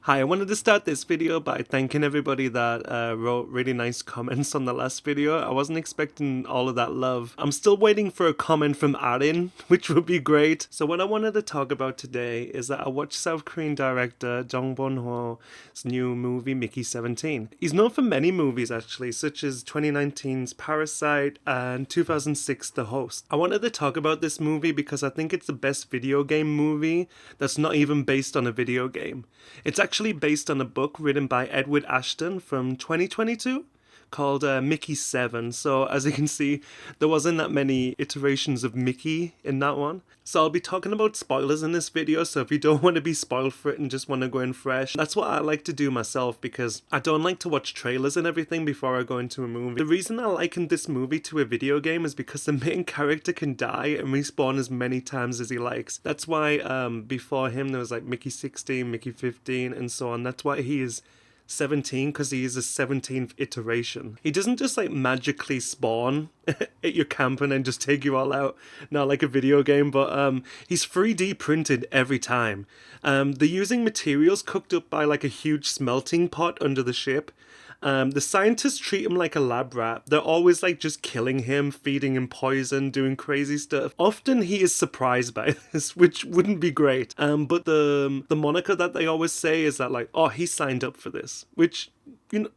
Hi, I wanted to start this video by thanking everybody that wrote really nice comments on the last video. I wasn't expecting all of that love. I'm still waiting for a comment from Arin, which would be great. So what I wanted to talk about today is that I watched South Korean director Bong Joon-ho's new movie, Mickey 17. He's known for many movies actually, such as 2019's Parasite and 2006's The Host. I wanted to talk about this movie because I think it's the best video game movie that's not even based on a video game. It's actually based on a book written by Edward Ashton from 2022 called Mickey 7. So as you can see, there wasn't that many iterations of Mickey in that one. So I'll be talking about spoilers in this video, so if you don't want to be spoiled for it and just want to go in fresh, that's what I like to do myself because I don't like to watch trailers and everything before I go into a movie. The reason I likened this movie to a video game is because the main character can die and respawn as many times as he likes. That's why before him there was like Mickey 16, Mickey 15 and so on. That's why he is 17, because he is a 17th iteration. He doesn't just like magically spawn at your camp and then just take you all out, not like a video game, but he's 3D printed every time. They're using materials cooked up by like a huge smelting pot under the ship. The scientists treat him like a lab rat. They're always like just killing him, feeding him poison, doing crazy stuff. Often he is surprised by this, which wouldn't be great. But the moniker that they always say is that like, oh, he signed up for this, which, you know,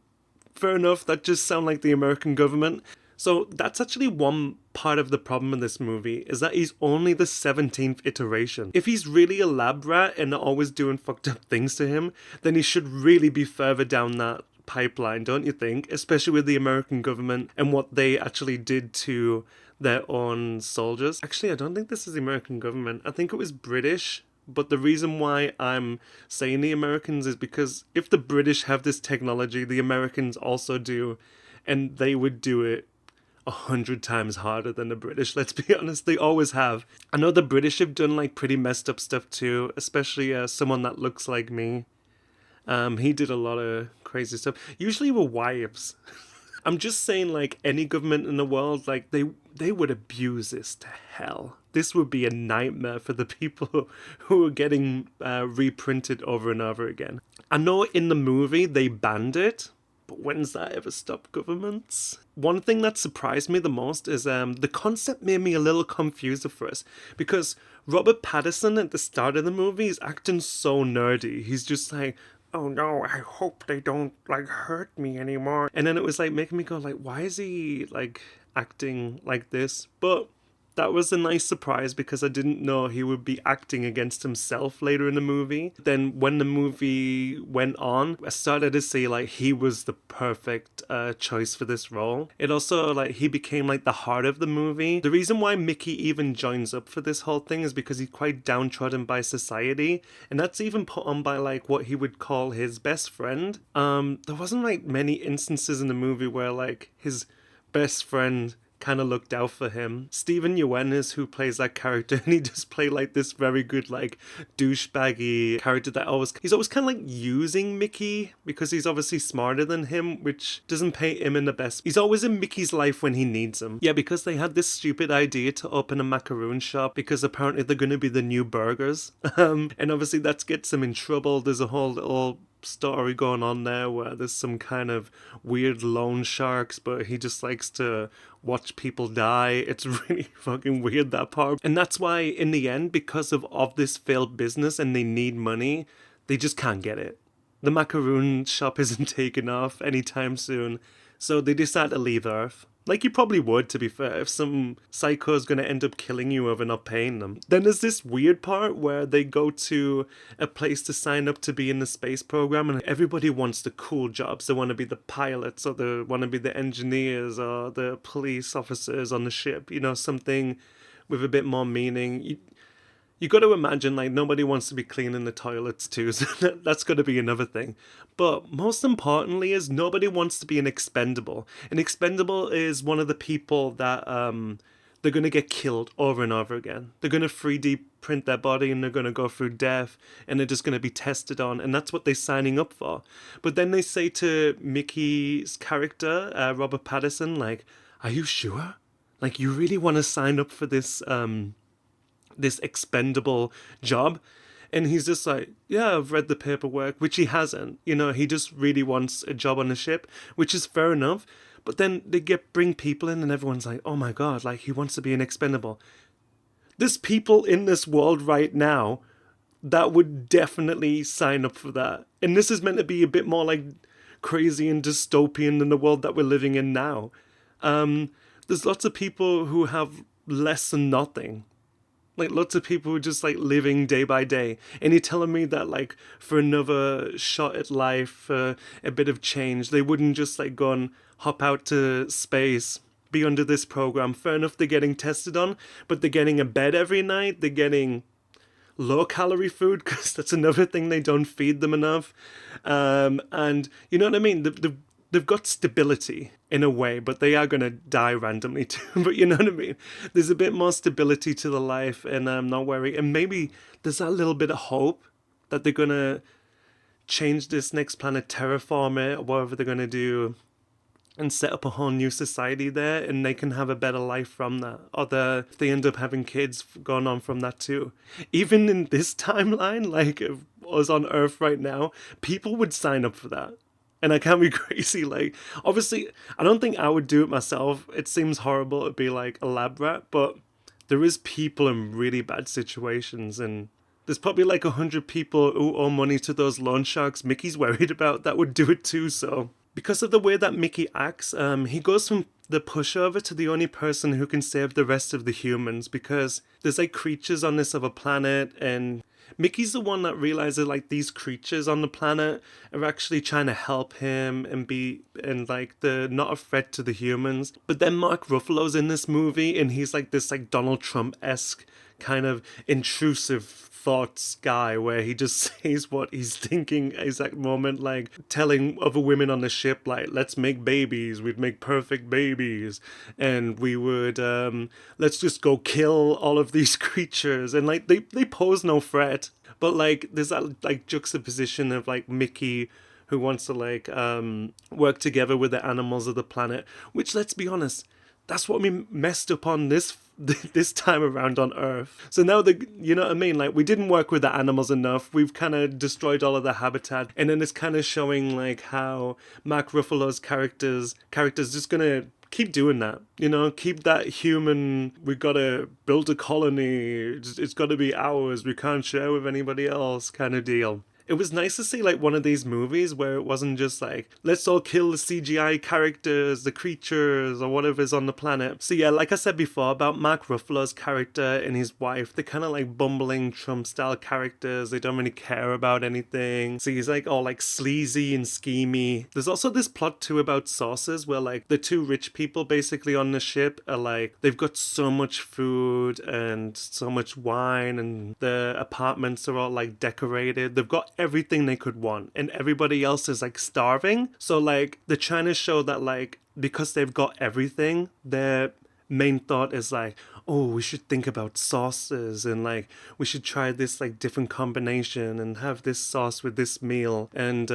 fair enough. That just sounds like the American government. So that's actually one part of the problem in this movie, is that he's only the 17th iteration. If he's really a lab rat and they're always doing fucked up things to him, then he should really be further down that pipeline, don't you think? Especially with the American government and what they actually did to their own soldiers. Actually, I don't think this is the American government. I think it was British. But the reason why I'm saying the Americans is because if the British have this technology, the Americans also do. And they would do it 100 times harder than the British, let's be honest. They always have. I know the British have done like pretty messed up stuff too, especially someone that looks like me. He did a lot of crazy stuff, usually with wives. I'm just saying, like, any government in the world, like, they would abuse this to hell. This would be a nightmare for the people who are getting reprinted over and over again. I know in the movie they banned it, but when's that ever stopped governments? One thing that surprised me the most is the concept made me a little confused at first, because Robert Pattinson at the start of the movie is acting so nerdy. He's just like, oh no, I hope they don't like hurt me anymore. And then it was like making me go like, why is he like acting like this? But that was a nice surprise because I didn't know he would be acting against himself later in the movie. Then when the movie went on, I started to see like he was the perfect choice for this role. It also like he became like the heart of the movie. The reason why Mickey even joins up for this whole thing is because he's quite downtrodden by society, and that's even put on by like what he would call his best friend. There wasn't like many instances in the movie where like his best friend kind of looked out for him. Steven Yeun is who plays that character, and he just played like this very good like douchebaggy character that he's always kind of like using Mickey because he's obviously smarter than him, which doesn't paint him in the best. He's always in Mickey's life when he needs him. Yeah, because they had this stupid idea to open a macaroon shop because apparently they're going to be the new burgers. And obviously that gets him in trouble. There's a whole little story going on there where there's some kind of weird loan sharks, but he just likes to watch people die. It's really fucking weird, that part. And that's why in the end, because of this failed business and they need money, they just can't get it. The macaroon shop isn't taking off anytime soon, so they decide to leave Earth. Like you probably would, to be fair, if some psycho is going to end up killing you over not paying them. Then there's this weird part where they go to a place to sign up to be in the space program, and everybody wants the cool jobs. They want to be the pilots, or they want to be the engineers, or the police officers on the ship. You know, something with a bit more meaning. You got to imagine, like, nobody wants to be cleaning the toilets too, so that's got to be another thing. But most importantly is nobody wants to be an expendable. An expendable is one of the people that they're going to get killed over and over again. They're going to 3D print their body and they're going to go through death and they're just going to be tested on, and that's what they're signing up for. But then they say to Mickey's character, Robert Pattinson, like, are you sure? Like, you really want to sign up for this... this expendable job? And he's just like, yeah, I've read the paperwork, which he hasn't. You know, he just really wants a job on the ship, which is fair enough. But then they bring people in and everyone's like, oh my God, like he wants to be an expendable. There's people in this world right now that would definitely sign up for that. And this is meant to be a bit more like crazy and dystopian than the world that we're living in now. There's lots of people who have less than nothing. Like lots of people who are just like living day by day. And you're telling me that like for another shot at life, for a bit of change, they wouldn't just like go and hop out to space, be under this program. Fair enough, they're getting tested on, but they're getting a bed every night. They're getting low-calorie food because that's another thing, they don't feed them enough. And you know what I mean? They've got stability in a way, but they are going to die randomly too. But you know what I mean? There's a bit more stability to the life, and I'm not worried. And maybe there's that little bit of hope that they're going to change this next planet, terraform it, or whatever they're going to do, and set up a whole new society there, and they can have a better life from that. Or if they end up having kids going on from that too. Even in this timeline, like us on Earth right now, people would sign up for that. And I can't be crazy. Like, obviously, I don't think I would do it myself. It seems horrible to be like a lab rat, but there is people in really bad situations, and there's probably like 100 people who owe money to those loan sharks Mickey's worried about that would do it too. So because of the way that Mickey acts, he goes from the pushover to the only person who can save the rest of the humans, because there's like creatures on this other planet, and Mickey's the one that realizes like these creatures on the planet are actually trying to help him and like they're not a threat to the humans. But then Mark Ruffalo's in this movie, and he's like this like Donald Trump-esque kind of intrusive thoughts guy, where he just says what he's thinking exact moment, like telling other women on the ship like, let's make babies, we'd make perfect babies, and we would let's just go kill all of these creatures. And like they pose no threat, but like there's that like juxtaposition of like Mickey who wants to like work together with the animals of the planet, which, let's be honest, that's what we messed up on this time around on Earth. So now you know what I mean? Like, we didn't work with the animals enough. We've kind of destroyed all of the habitat. And then it's kind of showing like how Mark Ruffalo's character's just gonna keep doing that. You know, keep that human, we gotta build a colony. It's gotta be ours. We can't share with anybody else kind of deal. It was nice to see like one of these movies where it wasn't just like, let's all kill the CGI characters, the creatures, or whatever's on the planet. So yeah, like I said before about Mark Ruffalo's character and his wife, they're kind of like bumbling Trump-style characters. They don't really care about anything. So he's like all like sleazy and schemy. There's also this plot too about sauces where like the two rich people basically on the ship are like, they've got so much food and so much wine, and the apartments are all like decorated. They've got everything they could want, and everybody else is like starving. So like they're trying to show that like because they've got everything, their main thought is like, oh, we should think about sauces, and like we should try this like different combination and have this sauce with this meal, and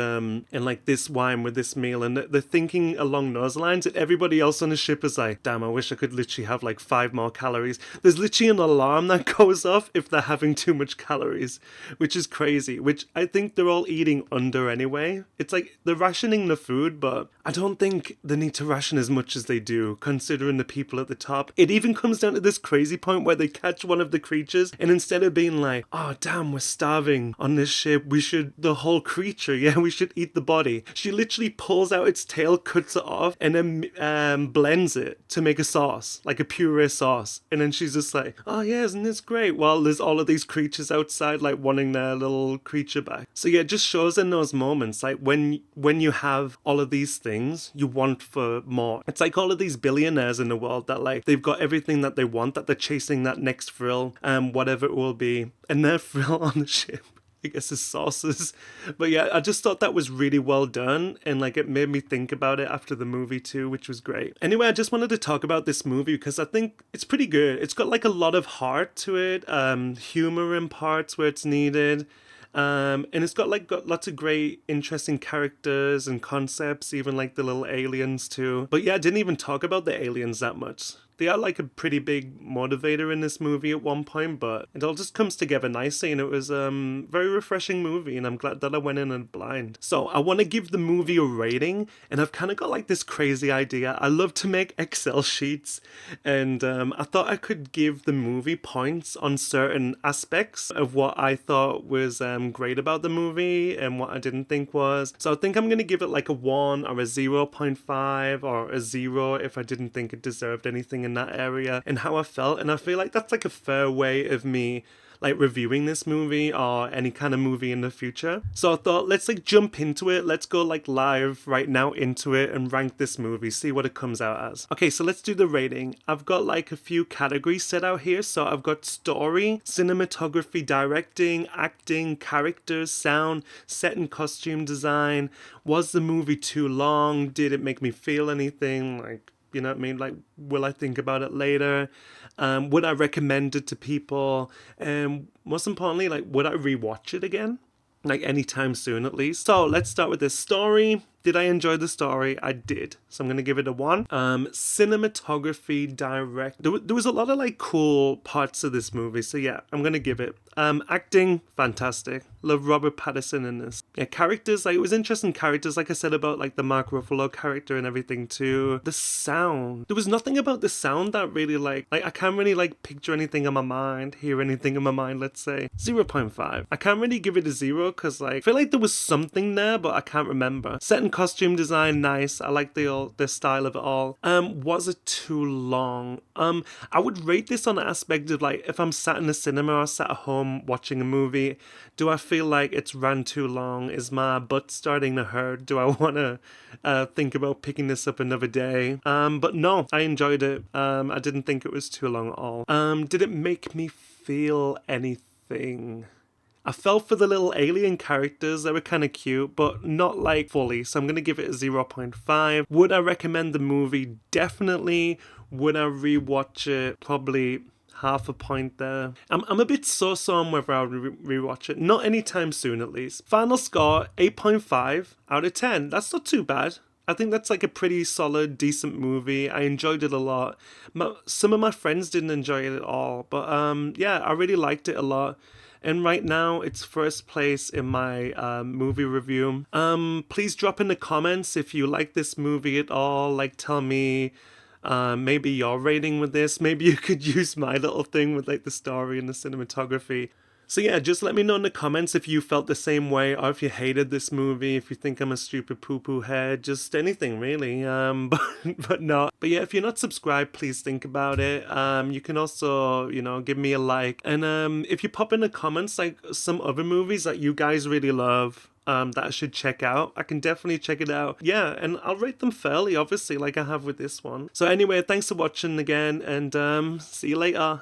like this wine with this meal, and they're thinking along those lines. And everybody else on the ship is like, damn, I wish I could literally have like 5 more calories. There's literally an alarm that goes off if they're having too much calories, which is crazy, which I think they're all eating under anyway. It's like they're rationing the food, but I don't think they need to ration as much as they do, considering the people at the top. It even comes down to this crazy point where they catch one of the creatures, and instead of being like, oh damn, we're starving on this ship, we should eat the body, she literally pulls out its tail, cuts it off, and then blends it to make a sauce, like a puree sauce. And then she's just like, oh yeah, isn't this great? While there's all of these creatures outside like wanting their little creature back. So yeah, it just shows in those moments like when you have all of these things, you want for more. It's like all of these billionaires in the world that like they've got everything that they want, that they're chasing that next thrill, whatever it will be, and their thrill on the ship, I guess, is sauces. But yeah, I just thought that was really well done, and like it made me think about it after the movie too, which was great. Anyway, I just wanted to talk about this movie because I think it's pretty good. It's got like a lot of heart to it, humor in parts where it's needed. And it's got lots of great, interesting characters and concepts, even like the little aliens too. But yeah, I didn't even talk about the aliens that much. They are like a pretty big motivator in this movie at one point, but it all just comes together nicely, and it was very refreshing movie, and I'm glad that I went in and blind. So I want to give the movie a rating, and I've kind of got like this crazy idea. I love to make Excel sheets, and I thought I could give the movie points on certain aspects of what I thought was great about the movie and what I didn't think was. So I think I'm going to give it like a 1 or a 0.5 or a 0 if I didn't think it deserved anything in that area and how I felt. And I feel like that's like a fair way of me like reviewing this movie or any kind of movie in the future. So I thought, let's like jump into it. Let's go like live right now into it and rank this movie, see what it comes out as. Okay, so let's do the rating. I've got like a few categories set out here. So I've got story, cinematography, directing, acting, characters, sound, set and costume design. Was the movie too long? Did it make me feel anything? Like, you know what I mean? Like, will I think about it later? Would I recommend it to people? And most importantly, like, would I rewatch it again? Like, anytime soon, at least. So, let's start with this story. Did I enjoy the story? I did. So I'm going to give it a 1. Cinematography, direct. There was a lot of, like, cool parts of this movie. So, yeah, I'm going to give it. Acting, fantastic. Love Robert Pattinson in this. Yeah, characters, like, it was interesting characters, like I said about, like, the Mark Ruffalo character and everything, too. The sound. There was nothing about the sound that really, like, I can't really, like, picture anything in my mind, hear anything in my mind, let's say. 0.5. I can't really give it a 0, because, like, I feel like there was something there, but I can't remember. Set and costume design, nice. I like the style of it all. Was it too long? I would rate this on the aspect of, like, if I'm sat in the cinema or sat at home watching a movie, do I feel like it's ran too long? Is my butt starting to hurt? Do I want to think about picking this up another day? But no, I enjoyed it. I didn't think it was too long at all. Did it make me feel anything? I fell for the little alien characters. They were kind of cute, but not like fully. So I'm going to give it a 0.5. Would I recommend the movie? Definitely. Would I rewatch it? Probably half a point there. I'm a bit so on whether I'll rewatch it. Not anytime soon, at least. Final score, 8.5 out of 10. That's not too bad. I think that's like a pretty solid, decent movie. I enjoyed it a lot. Some of my friends didn't enjoy it at all, but yeah, I really liked it a lot. And right now, it's first place in my movie review. Please drop in the comments if you like this movie at all. Like, tell me maybe your rating with this. Maybe you could use my little thing with like the story and the cinematography. So yeah, just let me know in the comments if you felt the same way or if you hated this movie, if you think I'm a stupid poo-poo head, just anything really, but no. But yeah, if you're not subscribed, please think about it. You can also, you know, give me a like. And if you pop in the comments, like some other movies that you guys really love, that I should check out, I can definitely check it out. Yeah, and I'll rate them fairly, obviously, like I have with this one. So anyway, thanks for watching again, and see you later.